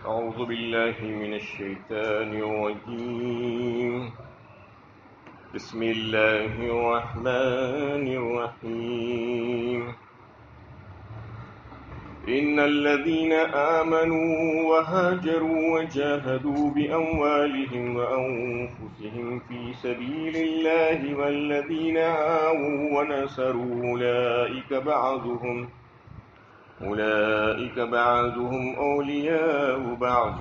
أعوذ بالله من الشيطان الرجيم. بسم الله الرحمن الرحيم. إن الذين آمنوا وهاجروا وجاهدوا بأموالهم وأنفسهم في سبيل الله والذين آووا ونصروا أولئك بعضهم أولياء بعض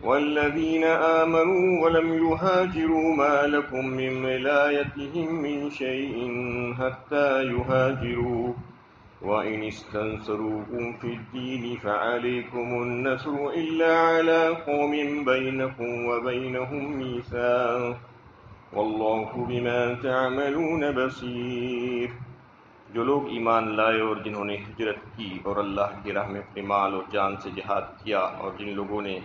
والذين آمنوا ولم يهاجروا ما لكم من ولايتهم من شيء حتى يهاجروا وإن استنصروكم في الدين فعليكم النصر إلا على قوم بينكم وبينهم ميثاق والله بما تعملون بصير. جو لوگ ایمان لائے اور جنہوں نے ہجرت کی اور اللہ کی راہ میں اپنے مال اور جان سے جہاد کیا اور جن لوگوں نے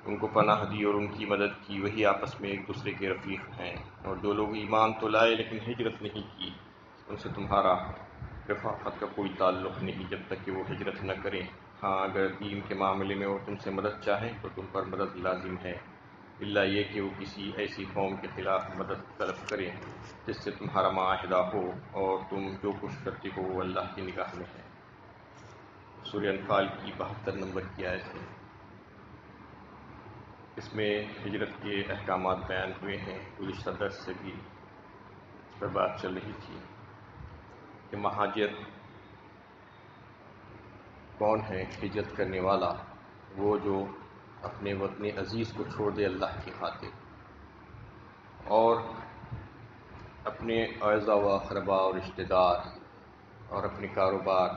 ان کو پناہ دی اور ان کی مدد کی وہی آپس میں ایک دوسرے کے رفیق ہیں. اور جو لوگ ایمان تو لائے لیکن ہجرت نہیں کی ان سے تمہارا رفاقت کا کوئی تعلق نہیں جب تک کہ وہ ہجرت نہ کریں. ہاں اگر دین کے معاملے میں وہ تم سے مدد چاہیں تو تم پر مدد لازم ہے الا یہ کہ وہ کسی ایسی قوم کے خلاف مدد طلب کریں جس سے تمہارا معاہدہ ہو اور تم جو کچھ کرتے ہو وہ اللہ کی نگاہ میں ہے. سورہ انفال کی 72 نمبر کی آیت ہے. اس میں ہجرت کے احکامات بیان ہوئے ہیں. گزشتہ درس سے بھی اس پر بات چل رہی تھی کہ مہاجر کون ہے. ہجرت کرنے والا وہ جو اپنے وطن عزیز کو چھوڑ دے اللہ کی خاطر اور اپنے اعزاء و اقرباء اور رشتہ دار اور اپنے کاروبار،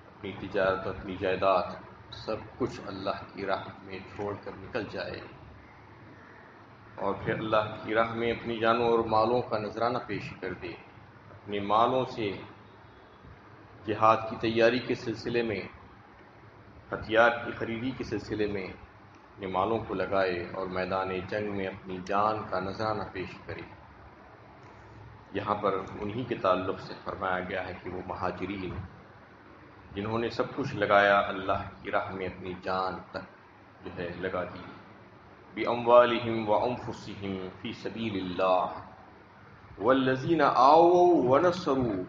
اپنی تجارت، اپنی جائیداد سب کچھ اللہ کی راہ میں چھوڑ کر نکل جائے اور پھر اللہ کی راہ میں اپنی جانوں اور مالوں کا نذرانہ پیش کر دے. اپنے مالوں سے جہاد کی تیاری کے سلسلے میں، ہتھیار کی خریدی کے سلسلے میں اپنے مالوں کو لگائے اور میدان جنگ میں اپنی جان کا نذرانہ پیش کرے. یہاں پر انہی کے تعلق سے فرمایا گیا ہے کہ وہ مہاجرین جنہوں نے سب کچھ لگایا اللہ کی راہ میں اپنی جان تک جو ہے لگا دی. بِأَمْوَالِهِمْ وَأَنفُسِهِمْ فِي سَبِيلِ اللَّهِ وَالَّذِينَ آوَوا وَنَصَرُوا.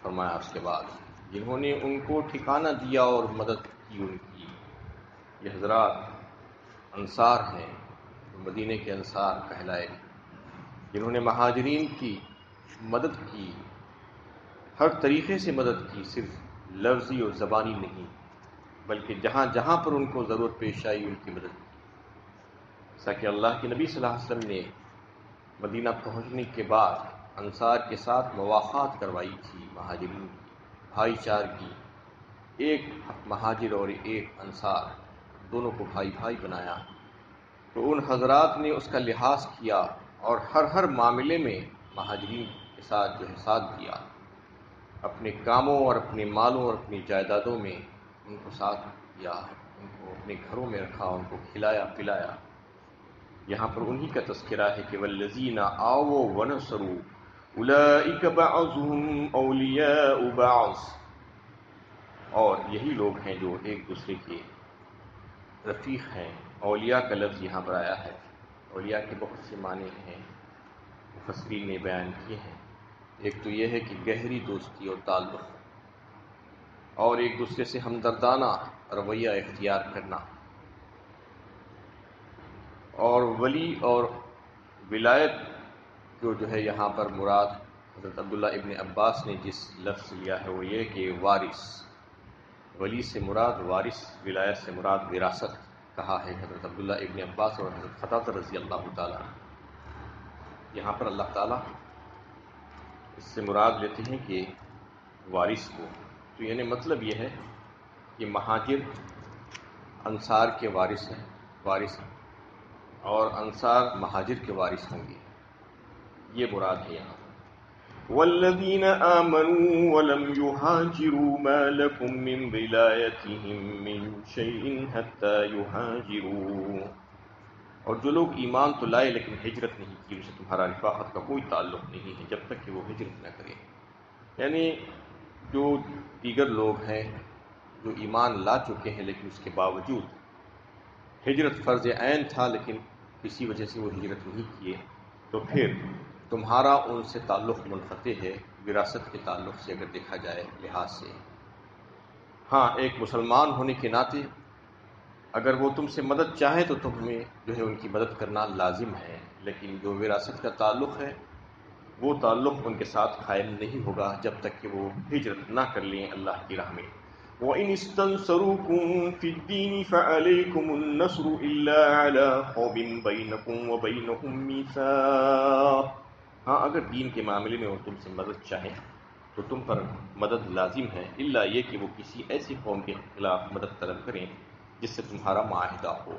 فرمایا اس کے بعد جنہوں نے ان کو ٹھکانہ دیا اور مدد کی ان کی. یہ حضرات انصار ہیں، مدینے کے انصار کہلائے، جنہوں نے مہاجرین کی مدد کی، ہر طریقے سے مدد کی، صرف لفظی اور زبانی نہیں بلکہ جہاں جہاں پر ان کو ضرورت پیش آئی ان کی مدد کی. جیسا کہ اللہ کے نبی صلی اللہ علیہ وسلم نے مدینہ پہنچنے کے بعد انصار کے ساتھ مواخات کروائی تھی، مہاجرین کی بھائی چارگی، ایک مہاجر اور ایک انصار دونوں کو بھائی بھائی بنایا. تو ان حضرات نے اس کا لحاظ کیا اور ہر معاملے میں مہاجرین کے ساتھ جو ہے ساتھ دیا، اپنے کاموں اور اپنے مالوں اور اپنی جائیدادوں میں ان کو ساتھ دیا، ان کو اپنے گھروں میں رکھا، ان کو کھلایا پلایا. یہاں پر انہی کا تذکرہ ہے کہ والذین آووا ونصروا اولئک بعضهم اولیاء بعض. اور یہی لوگ ہیں جو ایک دوسرے کے رفیق ہیں. اولیاء کا لفظ یہاں پر آیا ہے. اولیاء کے بہت سے معنی ہیں، مفسرین نے بیان کیے ہیں. ایک تو یہ ہے کہ گہری دوستی اور تعلق اور ایک دوسرے سے ہمدردانہ رویہ اختیار کرنا. اور ولی اور ولایت جو ہے یہاں پر مراد حضرت عبداللہ ابن عباس نے جس لفظ لیا ہے وہ یہ کہ وارث. ولی سے مراد وارث، ولایت سے مراد وراثت کہا ہے حضرت عبداللہ ابن عباس اور حضرت قتادہ رضی اللہ تعالیٰ. یہاں پر اللہ تعالیٰ اس سے مراد لیتے ہیں کہ وارث کو. تو یعنی مطلب یہ ہے کہ مہاجر انصار کے وارث ہیں اور انصار مہاجر کے وارث ہوں گے، یہ مراد ہے یہاں. والذین آمنوا ولم يهاجروا ما لكم من ولایتهم من شیء حتى يهاجروا. اور جو لوگ ایمان تو لائے لیکن ہجرت نہیں کی ان سے تمہارا رفاقت کا کوئی تعلق نہیں ہے جب تک کہ وہ ہجرت نہ کریں. یعنی جو دیگر لوگ ہیں جو ایمان لا چکے ہیں لیکن اس کے باوجود ہجرت فرض عین تھا لیکن کسی وجہ سے وہ ہجرت نہیں کیے، تو پھر تمہارا ان سے تعلق منقطع ہے وراثت کے تعلق سے اگر دیکھا جائے لحاظ سے۔ ہاں، ایک مسلمان ہونے کے ناطے اگر وہ تم سے مدد چاہیں تو تمہیں جو ہے ان کی مدد کرنا لازم ہے، لیکن جو وراثت کا تعلق ہے وہ تعلق ان کے ساتھ قائم نہیں ہوگا جب تک کہ وہ ہجرت نہ کر لیں اللہ کی راہ میں۔ وَإِنِ اسْتَنصَرُوكُمْ فِي الدِّينِ فَعَلَيْكُمُ النَّصْرُ إِلَّا عَلَىٰ قَوْمٍ بَيْنَكُمْ وَبَيْنَهُمْ مِيثَاقٌ۔ ہاں، اگر دین کے معاملے میں وہ تم سے مدد چاہیں تو تم پر مدد لازم ہے، الا یہ کہ وہ کسی ایسی قوم کے خلاف مدد طلب کریں جس سے تمہارا معاہدہ ہو۔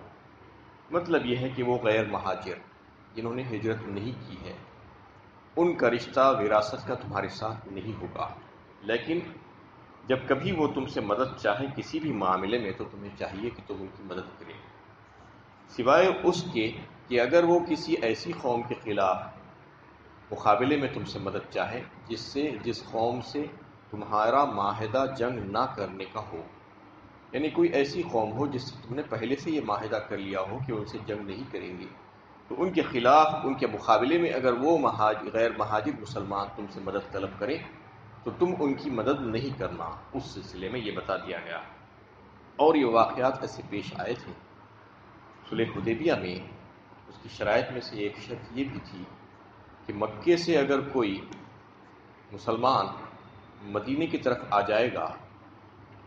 مطلب یہ ہے کہ وہ غیر مہاجر جنہوں نے ہجرت نہیں کی ہے، ان کا رشتہ وراثت کا تمہارے ساتھ نہیں ہوگا، لیکن جب کبھی وہ تم سے مدد چاہیں کسی بھی معاملے میں تو تمہیں چاہیے کہ تم ان کی مدد کریں، سوائے اس کے کہ اگر وہ کسی ایسی قوم کے خلاف مقابلے میں تم سے مدد چاہے جس قوم سے تمہارا معاہدہ جنگ نہ کرنے کا ہو، یعنی کوئی ایسی قوم ہو جس سے تم نے پہلے سے یہ معاہدہ کر لیا ہو کہ ان سے جنگ نہیں کریں گے، تو ان کے خلاف ان کے مقابلے میں اگر وہ غیر مہاجر مسلمان تم سے مدد طلب کریں تو تم ان کی مدد نہیں کرنا۔ اس سلسلے میں یہ بتا دیا گیا، اور یہ واقعات ایسے پیش آئے تھے۔ صلح حدیبیہ میں اس کی شرائط میں سے ایک شرط یہ بھی تھی کہ مکے سے اگر کوئی مسلمان مدینے کی طرف آ جائے گا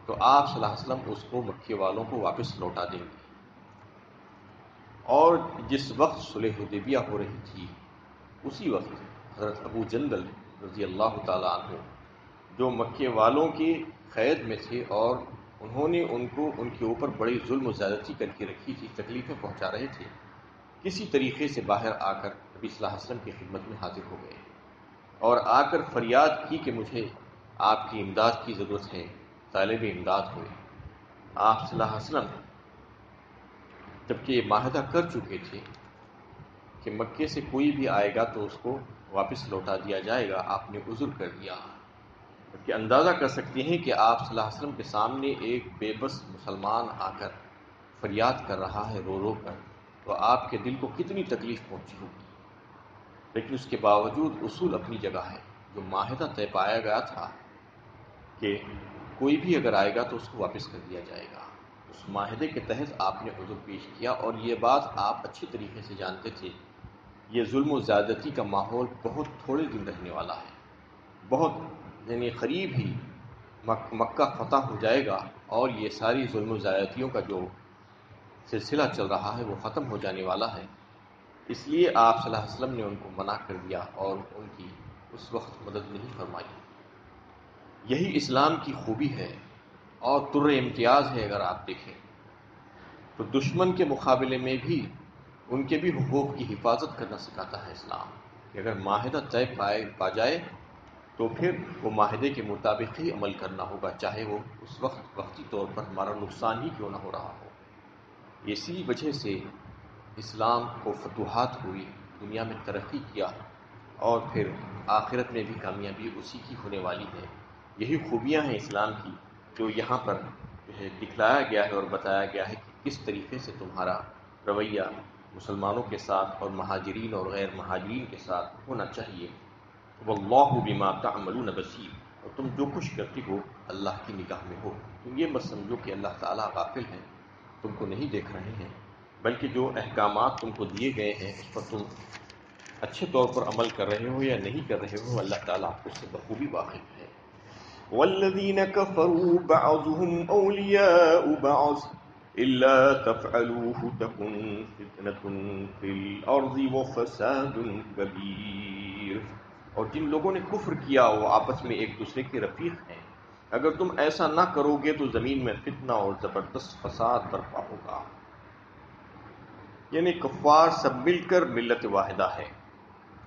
تو آپ صلی اللہ علیہ وسلم اس کو مکے والوں کو واپس لوٹا دیں گے۔ اور جس وقت صلح حدیبیہ ہو رہی تھی اسی وقت حضرت ابو جندل رضی اللہ تعالیٰ عنہ جو مکے والوں کی قید میں تھے اور انہوں نے ان کے اوپر بڑی ظلم و زیادتی کر کے رکھی تھی، تکلیفیں پہنچا رہے تھے، کسی طریقے سے باہر آ کر نبی صلی اللہ علیہ وسلم کی خدمت میں حاضر ہو گئے اور آ کر فریاد کی کہ مجھے آپ کی امداد کی ضرورت ہے، طالب امداد ہوئے۔ آپ صلی اللہ علیہ وسلم جبکہ یہ معاہدہ کر چکے تھے کہ مکے سے کوئی بھی آئے گا تو اس کو واپس لوٹا دیا جائے گا، آپ نے عذر کر دیا، کہ اندازہ کر سکتے ہیں کہ آپ صلی اللہ علیہ وسلم کے سامنے ایک بے بس مسلمان آ کر فریاد کر رہا ہے رو رو کر، تو آپ کے دل کو کتنی تکلیف پہنچی ہوگی۔ لیکن اس کے باوجود اصول اپنی جگہ ہے، جو معاہدہ طے پایا گیا تھا کہ کوئی بھی اگر آئے گا تو اس کو واپس کر دیا جائے گا، اس معاہدے کے تحت آپ نے عذر پیش کیا، اور یہ بات آپ اچھی طریقے سے جانتے تھے، یہ ظلم و زیادتی کا ماحول بہت تھوڑے دن رہنے والا ہے، بہت یعنی قریب ہی مکہ فتح ہو جائے گا اور یہ ساری ظلم و زیادتیوں کا جو سلسلہ چل رہا ہے وہ ختم ہو جانے والا ہے۔ اس لیے آپ صلی اللہ علیہ وسلم نے ان کو منع کر دیا اور ان کی اس وقت مدد نہیں فرمائی۔ یہی اسلام کی خوبی ہے اور طر امتیاز ہے۔ اگر آپ دیکھیں تو دشمن کے مقابلے میں بھی ان کے بھی حقوق کی حفاظت کرنا سکھاتا ہے اسلام، کہ اگر معاہدہ طے پا جائے تو پھر وہ معاہدے کے مطابق ہی عمل کرنا ہوگا، چاہے وہ اس وقت وقتی طور پر ہمارا نقصان ہی کیوں نہ ہو رہا ہو۔ اسی وجہ سے اسلام کو فتوحات ہوئی، دنیا میں ترقی کیا، اور پھر آخرت میں بھی کامیابی اسی کی ہونے والی ہے۔ یہی خوبیاں ہیں اسلام کی جو یہاں پر جو ہے دکھلایا گیا ہے اور بتایا گیا ہے کہ کس طریقے سے تمہارا رویہ مسلمانوں کے ساتھ اور مہاجرین اور غیر مہاجرین کے ساتھ ہونا چاہیے۔ واللہ بما تعملون بصیر، اور تم جو کچھ کرتی ہو اللہ کی نگاہ میں ہو۔ تم یہ مت سمجھو کہ اللہ تعالیٰ غافل ہے، تم کو نہیں دیکھ رہے ہیں، بلکہ جو احکامات تم کو دیے گئے ہیں اس پر تم اچھے طور پر عمل کر رہے ہو یا نہیں کر رہے ہو، اللہ تعالیٰ اس سے بخوبی واقف ہے۔ والذین کفروا بعضهم اولیاء بعض الا تفعلوه تکن فتنة فی الارض وفساد کبیر۔ اور جن لوگوں نے کفر کیا وہ آپس میں ایک دوسرے کے رفیق ہیں، اگر تم ایسا نہ کرو گے تو زمین میں فتنہ اور زبردست فساد برپا ہوگا۔ یعنی کفار سب مل کر ملت واحدہ ہے،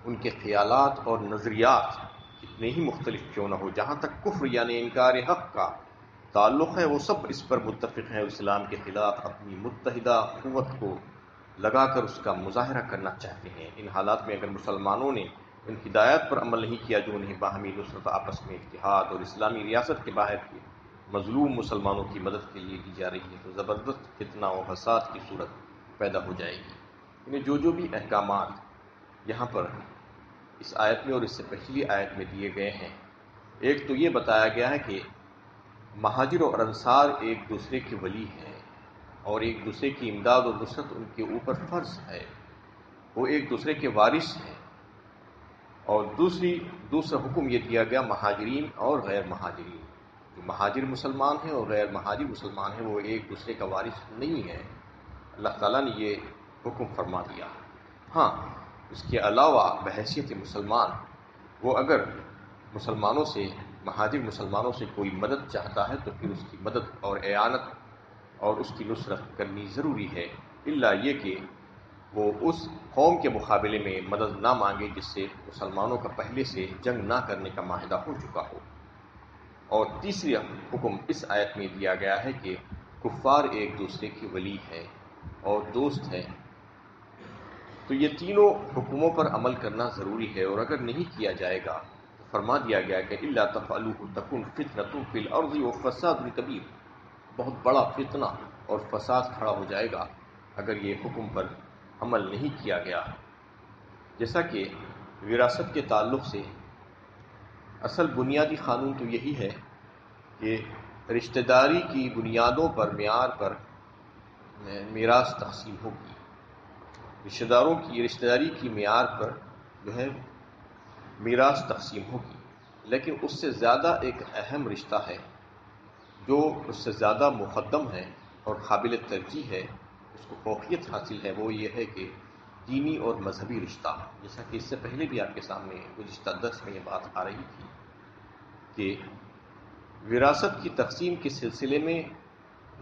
ان کے خیالات اور نظریات کتنے ہی مختلف کیوں نہ ہو، جہاں تک کفر یعنی انکار حق کا تعلق ہے وہ سب اس پر متفق ہیں، اسلام کے خلاف اپنی متحدہ قوت کو لگا کر اس کا مظاہرہ کرنا چاہتے ہیں۔ ان حالات میں اگر مسلمانوں نے ان ہدایات پر عمل نہیں کیا جو انہیں باہمی نصرت، آپس میں اتحاد اور اسلامی ریاست کے باہر کی مظلوم مسلمانوں کی مدد کے لیے کی جا رہی ہے تو زبردست فتنہ و فساد کی صورت پیدا ہو جائے گی. یعنی جو بھی احکامات یہاں پر اس آیت میں اور اس سے پچھلی آیت میں دیے گئے ہیں، ایک تو یہ بتایا گیا ہے کہ مہاجر اور انصار ایک دوسرے کے ولی ہیں اور ایک دوسرے کی امداد اور نصرت ان کے اوپر فرض ہے، وہ ایک دوسرے کے وارث ہیں. اور دوسرا حکم یہ دیا گیا مہاجرین اور غیر مہاجرین، جو مہاجر مسلمان ہیں اور غیر مہاجر مسلمان ہیں وہ ایک دوسرے کا وارث نہیں ہے. اللہ تعالیٰ نے یہ حکم فرما دیا. ہاں، اس کے علاوہ بحیثیت مسلمان وہ اگر مسلمانوں سے مہاجر مسلمانوں سے کوئی مدد چاہتا ہے تو پھر اس کی مدد اور اعانت اور اس کی نصرت کرنی ضروری ہے، الا یہ کہ وہ اس قوم کے مقابلے میں مدد نہ مانگے جس سے مسلمانوں کا پہلے سے جنگ نہ کرنے کا معاہدہ ہو چکا ہو. اور تیسری حکم اس آیت میں دیا گیا ہے کہ کفار ایک دوسرے کے ولی ہیں اور دوست ہیں. تو یہ تینوں حکموں پر عمل کرنا ضروری ہے، اور اگر نہیں کیا جائے گا تو فرما دیا گیا کہ الا تفعلوه تکن فتنۃ فی الارض وفساد کبیر، بہت بڑا فتنہ اور فساد کھڑا ہو جائے گا اگر یہ حکم پر عمل نہیں کیا گیا. جیسا کہ وراثت کے تعلق سے اصل بنیادی قانون تو یہی ہے کہ رشتہ داری کی بنیادوں پر معیار پر میراث تقسیم ہوگی. رشتہ داری کی معیار پر جو ہے میراث تقسیم ہوگی، لیکن اس سے زیادہ ایک اہم رشتہ ہے جو اس سے زیادہ مقدم ہے اور قابل ترجیح ہے، اس کو فوقیت حاصل ہے، وہ یہ ہے کہ دینی اور مذہبی رشتہ. جیسا کہ اس سے پہلے بھی آپ کے سامنے گزشتہ درس میں یہ بات آ رہی تھی کہ وراثت کی تقسیم کے سلسلے میں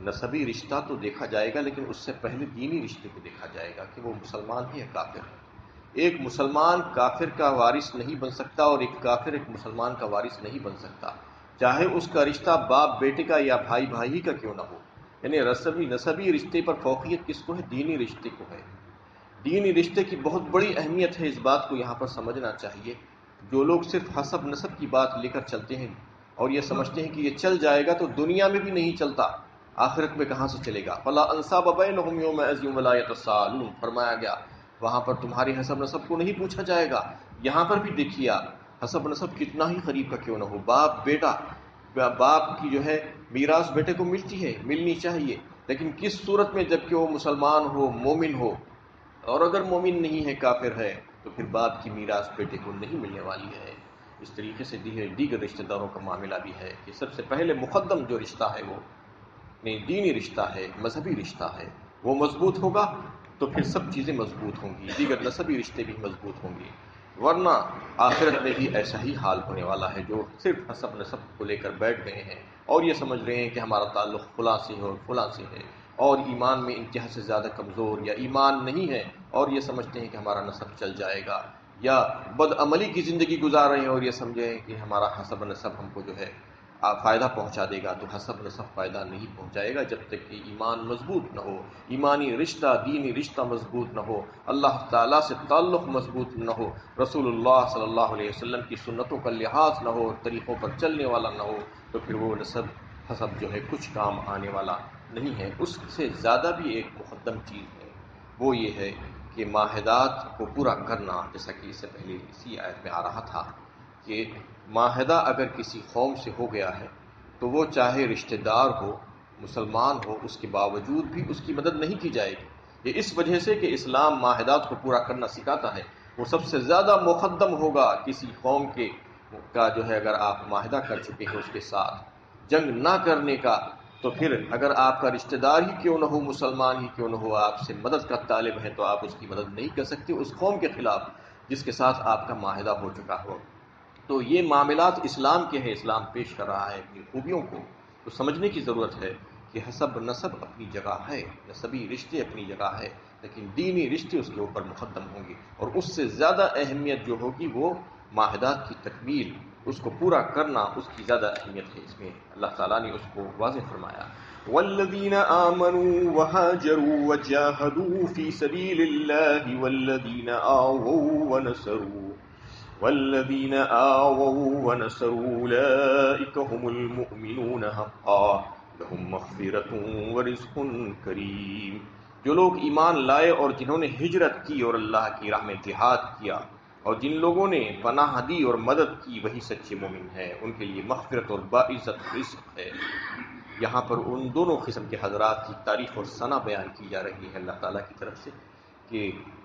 نسبی رشتہ تو دیکھا جائے گا، لیکن اس سے پہلے دینی رشتے کو دیکھا جائے گا کہ وہ مسلمان ہے یا کافر ہے. ایک مسلمان کافر کا وارث نہیں بن سکتا اور ایک کافر ایک مسلمان کا وارث نہیں بن سکتا، چاہے اس کا رشتہ باپ بیٹے کا یا بھائی بھائی کا کیوں نہ ہو. یعنی نسبی رشتے پر فوقیت کس کو ہے؟ دینی رشتے کو ہے. دینی رشتے کی بہت بڑی اہمیت ہے، اس بات کو یہاں پر سمجھنا چاہیے. جو لوگ صرف حسب نسب کی بات لے کر چلتے ہیں اور یہ سمجھتے ہیں کہ یہ چل جائے گا تو دنیا میں بھی نہیں چلتا، آخرت میں کہاں سے چلے گا؟ فلا انصاب بینہم یومئذ ولا یتساءلون، فرمایا گیا وہاں پر تمہاری حسب نسب کو نہیں پوچھا جائے گا. یہاں پر بھی دیکھیے آپ، حسب نسب کتنا ہی قریب کا کیوں نہ ہو، باپ بیٹا، باپ کی جو ہے میراث بیٹے کو ملتی ہے، ملنی چاہیے، لیکن کس صورت میں؟ جبکہ وہ مسلمان ہو، مومن ہو. اور اگر مومن نہیں ہے، کافر ہے، تو پھر باپ کی میراث بیٹے کو نہیں ملنے والی ہے. اس طریقے سے دیگر رشتہ داروں کا معاملہ بھی ہے کہ سب سے پہلے مقدم جو رشتہ ہے وہ دینی رشتہ ہے، مذہبی رشتہ ہے. وہ مضبوط ہوگا تو پھر سب چیزیں مضبوط ہوں گی، دیگر نسبی رشتے بھی مضبوط ہوں گے. ورنہ آخرت میں بھی ایسا ہی حال ہونے والا ہے. جو صرف حسب نسب کو لے کر بیٹھ گئے ہیں اور یہ سمجھ رہے ہیں کہ ہمارا تعلق فلاں سے ہے اور فلاں سے ہے، اور ایمان میں انتہا سے زیادہ کمزور یا ایمان نہیں ہے اور یہ سمجھتے ہیں کہ ہمارا نسب چل جائے گا، یا بد عملی کی زندگی گزار رہے ہیں اور یہ سمجھیں کہ ہمارا حسب نسب ہم کو جو ہے فائدہ پہنچا دے گا. تو حسب نسب فائدہ نہیں پہنچائے گا جب تک کہ ایمان مضبوط نہ ہو، ایمانی رشتہ، دینی رشتہ مضبوط نہ ہو، اللہ تعالیٰ سے تعلق مضبوط نہ ہو، رسول اللہ صلی اللہ علیہ وسلم کی سنتوں کا لحاظ نہ ہو، طریقوں پر چلنے والا نہ ہو، تو پھر وہ نسب حسب جو ہے کچھ کام آنے والا نہیں ہے. اس سے زیادہ بھی ایک مقدم چیز ہے، وہ یہ ہے کہ معاہدات کو پورا کرنا. جیسا کہ اس سے پہلے اسی آیت میں آ رہا تھا کہ معاہدہ اگر کسی قوم سے ہو گیا ہے تو وہ چاہے رشتہ دار ہو، مسلمان ہو، اس کے باوجود بھی اس کی مدد نہیں کی جائے گی. یہ اس وجہ سے کہ اسلام معاہدات کو پورا کرنا سکھاتا ہے. وہ سب سے زیادہ مقدم ہوگا کسی قوم کا جو ہے اگر آپ معاہدہ کر چکے ہیں اس کے ساتھ جنگ نہ کرنے کا، تو پھر اگر آپ کا رشتہ دار ہی کیوں نہ ہو، مسلمان ہی کیوں نہ ہو، آپ سے مدد کا طالب ہے تو آپ اس کی مدد نہیں کر سکتے اس قوم کے خلاف جس کے ساتھ آپ کا معاہدہ ہو چکا ہو. تو یہ معاملات اسلام کے ہیں، اسلام پیش کر رہا ہے اپنی خوبیوں کو. تو سمجھنے کی ضرورت ہے کہ حسب نسب اپنی جگہ ہے، نسبی رشتے اپنی جگہ ہے، لیکن دینی رشتے اس کے اوپر مقدم ہوں گے، اور اس سے زیادہ اہمیت جو ہوگی وہ معاہدات کی تکمیل، اس کو پورا کرنا، اس کی زیادہ اہمیت ہے. اس میں اللہ تعالیٰ نے اس کو واضح فرمایا، والذین آمنوا وہاجروا وجاہدوا فی سبیل اللہ والذین آووا ونصروا والذین آووا ونصروا اولئک هم المؤمنون حقا لهم مغفرۃ ورزق کریم۔ جو لوگ ایمان لائے اور جنہوں نے ہجرت کی اور اللہ کی راہ میں جہاد کیا اور جن لوگوں نے پناہ دی اور مدد کی، وہی سچے مومن ہیں، ان کے لیے مغفرت اور باعزت رزق ہے۔ یہاں پر ان دونوں قسم کے حضرات کی تعریف اور ثنا بیان کی جا رہی ہے اللہ تعالیٰ کی طرف سے کہ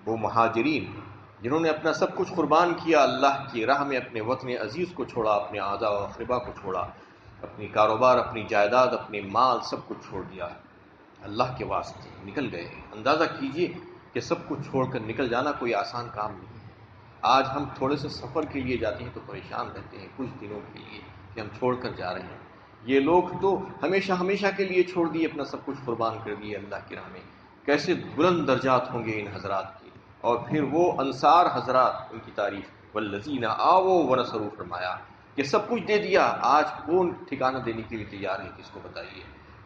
وہ مہاجرین جنہوں نے اپنا سب کچھ قربان کیا، اللہ کی راہ میں اپنے وطن عزیز کو چھوڑا، اپنے اعضاء و اقربا کو چھوڑا، اپنی کاروبار، اپنی جائیداد، اپنے مال، سب کچھ چھوڑ دیا، اللہ کے واسطے نکل گئے۔ اندازہ کیجئے کہ سب کچھ چھوڑ کر نکل جانا کوئی آسان کام نہیں ہے۔ آج ہم تھوڑے سے سفر کے لیے جاتے ہیں تو پریشان رہتے ہیں کچھ دنوں کے لیے کہ ہم چھوڑ کر جا رہے ہیں۔ یہ لوگ تو ہمیشہ ہمیشہ کے لیے چھوڑ دیے، اپنا سب کچھ قربان کر دیے اللہ کی راہ میں۔ کیسے بلند درجات ہوں گے ان حضرات کے۔ اور پھر وہ انصار حضرات، ان کی تعریف والذین آووا ونصروا فرمایا کہ سب کچھ دے دیا۔ آج کون ٹھکانہ دینے کے لیے تیار ہے؟ کس کو بتائیے؟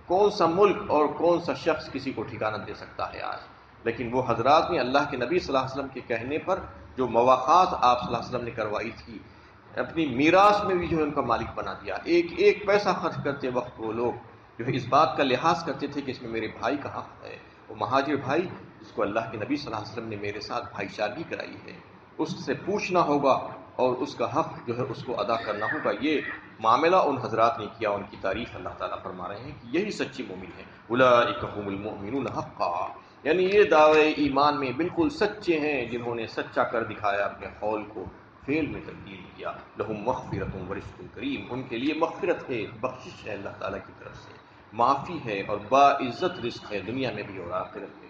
کون سا ملک اور کون سا شخص کسی کو ٹھکانہ دے سکتا ہے آج؟ لیکن وہ حضرات نے اللہ کے نبی صلی اللہ علیہ وسلم کے کہنے پر جو مواخات آپ صلی اللہ علیہ وسلم نے کروائی تھی، اپنی میراث میں بھی جو ہے ان کا مالک بنا دیا۔ ایک ایک پیسہ خرچ کرتے وقت وہ لوگ جو ہے اس بات کا لحاظ کرتے تھے کہ اس میں میرے بھائی کا حق ہے، وہ مہاجر بھائی جس کو اللہ کے نبی صلی اللہ علیہ وسلم نے میرے ساتھ بھائی چارگی کرائی ہے، اس سے پوچھنا ہوگا اور اس کا حق جو ہے اس کو ادا کرنا ہوگا۔ یہ معاملہ ان حضرات نے کیا، ان کی تعریف اللہ تعالیٰ فرما رہے ہیں کہ یہی سچے مومن ہیں۔ اولئک هم المؤمنون حقا، یعنی یہ دعوے ایمان میں بالکل سچے ہیں جنہوں نے سچا کر دکھایا، اپنے قول کو فعل میں تبدیل کیا۔ لہم مغفرۃ ورزق کریم، ان کے لیے مغفرت ہے، بخشش ہے اللہ تعالیٰ کی طرف سے، معافی ہے اور باعزت رزق ہے دنیا میں بھی اور آخرت میں بھی۔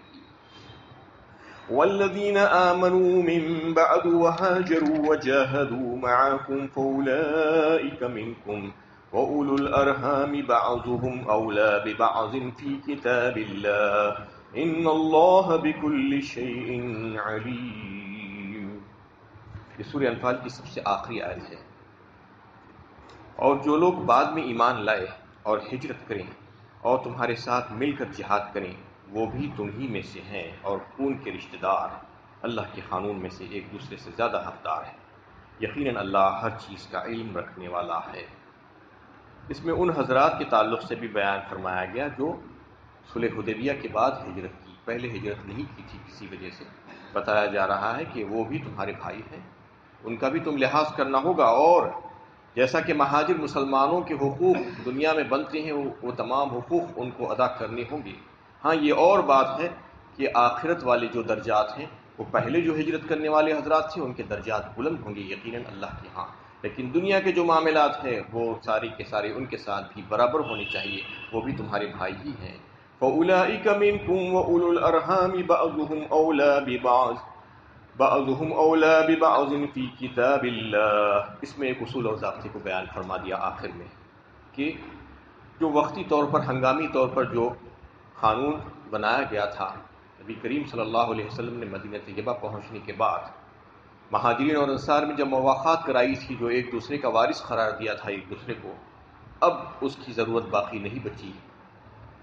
والذین آمنوا من بعد وهاجروا وجاهدوا معكم فأولئك منكم وأولو الأرحام بعضهم أولى ببعض في كتاب الله إن الله بكل شيء عليم۔ یہ سورہ انفال کی سب سے آخری آیت ہے۔ اور جو لوگ بعد میں ایمان لائے اور ہجرت کریں اور تمہارے ساتھ مل کر جہاد کریں، وہ بھی تمہیں میں سے ہیں، اور خون کے رشتہ دار اللہ کے قانون میں سے ایک دوسرے سے زیادہ حقدار ہیں۔ یقیناً اللہ ہر چیز کا علم رکھنے والا ہے۔ اس میں ان حضرات کے تعلق سے بھی بیان فرمایا گیا جو صلح حدیبیہ کے بعد ہجرت کی، پہلے ہجرت نہیں کی تھی کسی وجہ سے۔ بتایا جا رہا ہے کہ وہ بھی تمہارے بھائی ہیں، ان کا بھی تم لحاظ کرنا ہوگا، اور جیسا کہ مہاجر مسلمانوں کے حقوق دنیا میں بنتے ہیں وہ تمام حقوق ان کو ادا کرنے ہوں گے۔ ہاں یہ اور بات ہے کہ آخرت والے جو درجات ہیں وہ پہلے جو ہجرت کرنے والے حضرات تھے ان کے درجات بلند ہوں گے یقیناً اللہ کے ہاں، لیکن دنیا کے جو معاملات ہیں وہ سارے کے سارے ان کے ساتھ بھی برابر ہونے چاہیے، وہ بھی تمہارے بھائی ہی ہیں۔ فَأُولَئِكَ مِنْكُمْ وَأُولُو الْأَرْحَامِ بعضهم اولا ببعض فی کتاب اللہ۔ اس میں ایک اصول اور ضابطے کو بیان فرما دیا آخر میں کہ جو وقتی طور پر، ہنگامی طور پر جو قانون بنایا گیا تھا نبی کریم صلی اللہ علیہ وسلم نے مدینہ طیبہ پہنچنے کے بعد مہاجرین اور انصار میں جب مواخات کرائی تھی، جو ایک دوسرے کا وارث قرار دیا تھا ایک دوسرے کو، اب اس کی ضرورت باقی نہیں بچی،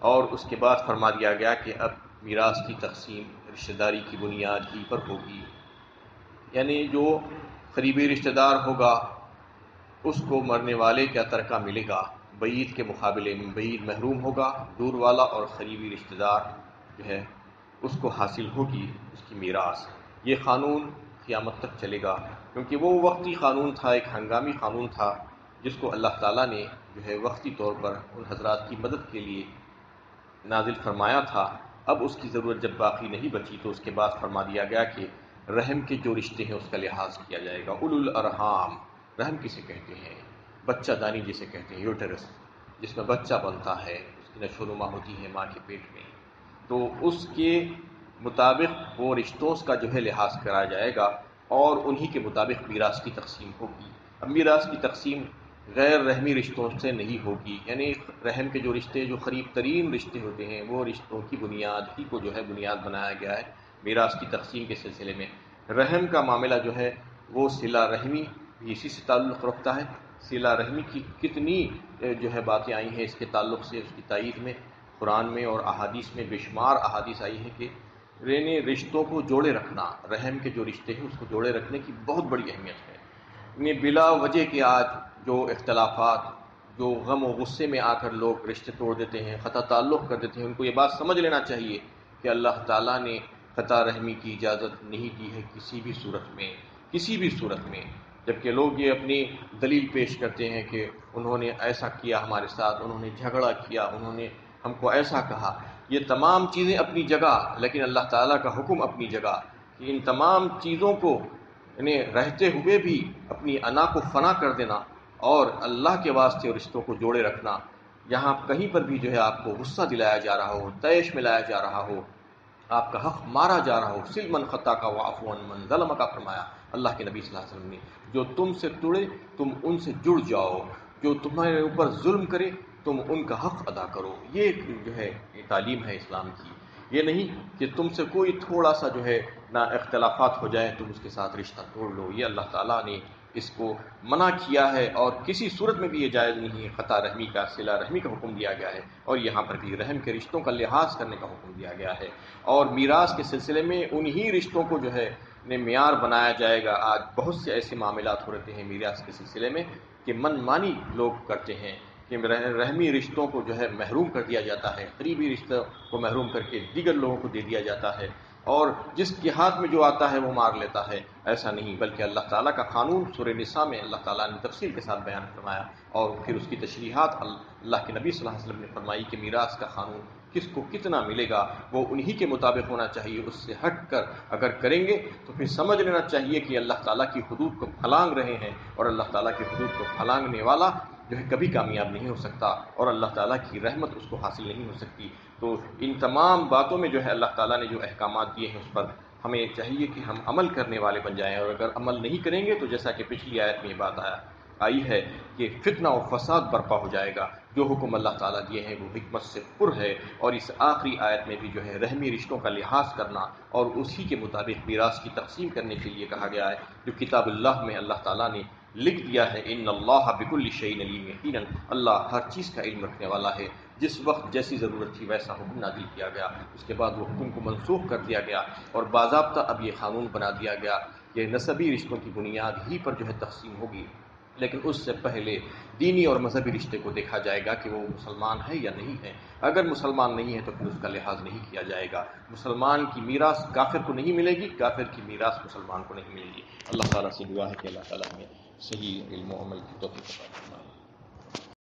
اور اس کے بعد فرما دیا گیا کہ اب میراث کی تقسیم رشتہ داری کی بنیاد ہی پر ہوگی، یعنی جو قریبی رشتہ دار ہوگا اس کو مرنے والے کا ترکہ ملے گا، بعید کے مقابلے میں بعید محروم ہوگا، دور والا اور قریبی رشتہ دار جو ہے اس کو حاصل ہوگی اس کی میراث۔ یہ قانون قیامت تک چلے گا، کیونکہ وہ وقتی قانون تھا، ایک ہنگامی قانون تھا جس کو اللہ تعالیٰ نے جو ہے وقتی طور پر ان حضرات کی مدد کے لیے نازل فرمایا تھا۔ اب اس کی ضرورت جب باقی نہیں بچی تو اس کے بعد فرما دیا گیا کہ رحم کے جو رشتے ہیں اس کا لحاظ کیا جائے گا۔ اولو الارحام، رحم کسے کہتے ہیں؟ بچہ دانی جسے کہتے ہیں، یوٹرس، جس میں بچہ بنتا ہے، اس کی نشو و نما ہوتی ہے ماں کے پیٹ میں، تو اس کے مطابق وہ رشتوں کا جو ہے لحاظ کرا جائے گا اور انہی کے مطابق میراث کی تقسیم ہوگی۔ اب میراث کی تقسیم غیر رحمی رشتوں سے نہیں ہوگی، یعنی رحم کے جو رشتے، جو قریب ترین رشتے ہوتے ہیں، وہ رشتوں کی بنیاد ہی کو جو ہے بنیاد بنایا گیا ہے میراث کی تقسیم کے سلسلے میں۔ رحم کا معاملہ جو ہے وہ صلہ رحمی بھی اسی سے تعلق رکھتا ہے۔ صلہ رحمی کی کتنی جو ہے باتیں آئی ہیں اس کے تعلق سے، اس کی تائید میں قرآن میں اور احادیث میں بے شمار احادیث آئی ہیں کہ رشتوں کو جوڑے رکھنا، رحم کے جو رشتے ہیں اس کو جوڑے رکھنے کی بہت بڑی اہمیت ہے۔ بلا وجہ کے آج جو اختلافات، جو غم و غصے میں آ کر لوگ رشتے توڑ دیتے ہیں، قطع تعلق کر دیتے ہیں، ان کو یہ بات سمجھ لینا چاہیے کہ اللہ تعالیٰ نے قطع رحمی کی اجازت نہیں دی ہے کسی بھی صورت میں. جبکہ لوگ یہ اپنی دلیل پیش کرتے ہیں کہ انہوں نے ایسا کیا ہمارے ساتھ، انہوں نے جھگڑا کیا، انہوں نے ہم کو ایسا کہا. یہ تمام چیزیں اپنی جگہ، لیکن اللہ تعالیٰ کا حکم اپنی جگہ کہ ان تمام چیزوں کو رہتے ہوئے بھی اپنی انا کو فنا کر دینا اور اللہ کے واسطے رشتوں کو جوڑے رکھنا. یہاں کہیں پر بھی جو ہے آپ کو غصہ دلایا جا رہا ہو، طیش میں لایا جا رہا ہو، آپ کا حق مارا جا رہا ہو، سل من خطا کا وعفو عن من ظلم کا فرمایا اللہ کے نبی صلی اللہ علیہ وسلم نے. جو تم سے تڑے تم ان سے جڑ جاؤ، جو تمہارے اوپر ظلم کرے تم ان کا حق ادا کرو. یہ جو ہے یہ تعلیم ہے اسلام کی. یہ نہیں کہ تم سے کوئی تھوڑا سا جو ہے نہ اختلافات ہو جائے تم اس کے ساتھ رشتہ توڑ لو. یہ اللہ تعالیٰ نے اس کو منع کیا ہے اور کسی صورت میں بھی یہ جائز نہیں ہے. قطع رحمی کا، صلہ رحمی کا حکم دیا گیا ہے اور یہاں پر بھی رحم کے رشتوں کا لحاظ کرنے کا حکم دیا گیا ہے. اور میراث کے سلسلے میں انہی رشتوں کو جو ہے معیار بنایا جائے گا. آج بہت سے ایسے معاملات ہو رہتے ہیں میراث کے سلسلے میں کہ من مانی لوگ کرتے ہیں کہ رحمی رشتوں کو جو ہے محروم کر دیا جاتا ہے، قریبی رشتوں کو محروم کر کے دیگر لوگوں کو دے دیا جاتا ہے اور جس کے ہاتھ میں جو آتا ہے وہ مار لیتا ہے. ایسا نہیں، بلکہ اللہ تعالیٰ کا قانون سورہ نساء میں اللہ تعالیٰ نے تفصیل کے ساتھ بیان فرمایا اور پھر اس کی تشریحات اللہ کے نبی صلی اللہ علیہ وسلم نے فرمائی کہ میراث کا قانون کس کو کتنا ملے گا وہ انہی کے مطابق ہونا چاہیے. اس سے ہٹ کر اگر کریں گے تو پھر سمجھ لینا چاہیے کہ اللہ تعالیٰ کی حدود کو پھلانگ رہے ہیں اور اللہ تعالیٰ کی حدود کو پھلانگنے والا جو ہے کبھی کامیاب نہیں ہو سکتا اور اللہ تعالیٰ کی رحمت اس کو حاصل نہیں ہو سکتی. تو ان تمام باتوں میں جو ہے اللہ تعالیٰ نے جو احکامات دیے ہیں اس پر ہمیں چاہیے کہ ہم عمل کرنے والے بن جائیں. اور اگر عمل نہیں کریں گے تو جیسا کہ پچھلی آیت میں یہ بات آئی ہے کہ فتنہ و فساد برپا ہو جائے گا. جو حکم اللہ تعالیٰ دیے ہیں وہ حکمت سے پر ہے. اور اس آخری آیت میں بھی جو ہے رحمی رشتوں کا لحاظ کرنا اور اسی کے مطابق میراث کی تقسیم کرنے کے لیے کہا گیا ہے جو کتاب اللہ میں اللہ تعالیٰ نے لکھ دیا ہے. ان اللہ بکل شیء علیم، یقیناً اللہ ہر چیز کا علم رکھنے والا ہے. جس وقت جیسی ضرورت تھی ویسا حکم نازل کیا گیا، اس کے بعد وہ حکم کو منسوخ کر دیا گیا اور باضابطہ اب یہ قانون بنا دیا گیا کہ نسبی رشتوں کی بنیاد ہی پر جو ہے تقسیم ہوگی. لیکن اس سے پہلے دینی اور مذہبی رشتے کو دیکھا جائے گا کہ وہ مسلمان ہے یا نہیں ہے. اگر مسلمان نہیں ہے تو پھر اس کا لحاظ نہیں کیا جائے گا. مسلمان کی میراث کافر کو نہیں ملے گی، کافر کی میراث مسلمان کو نہیں ملے گی. اللہ تعالیٰ سے دعا ہے کہ اللہ تعالیٰ ہمیں صحیح علم و عمل کی توفیق عطا فرمائے.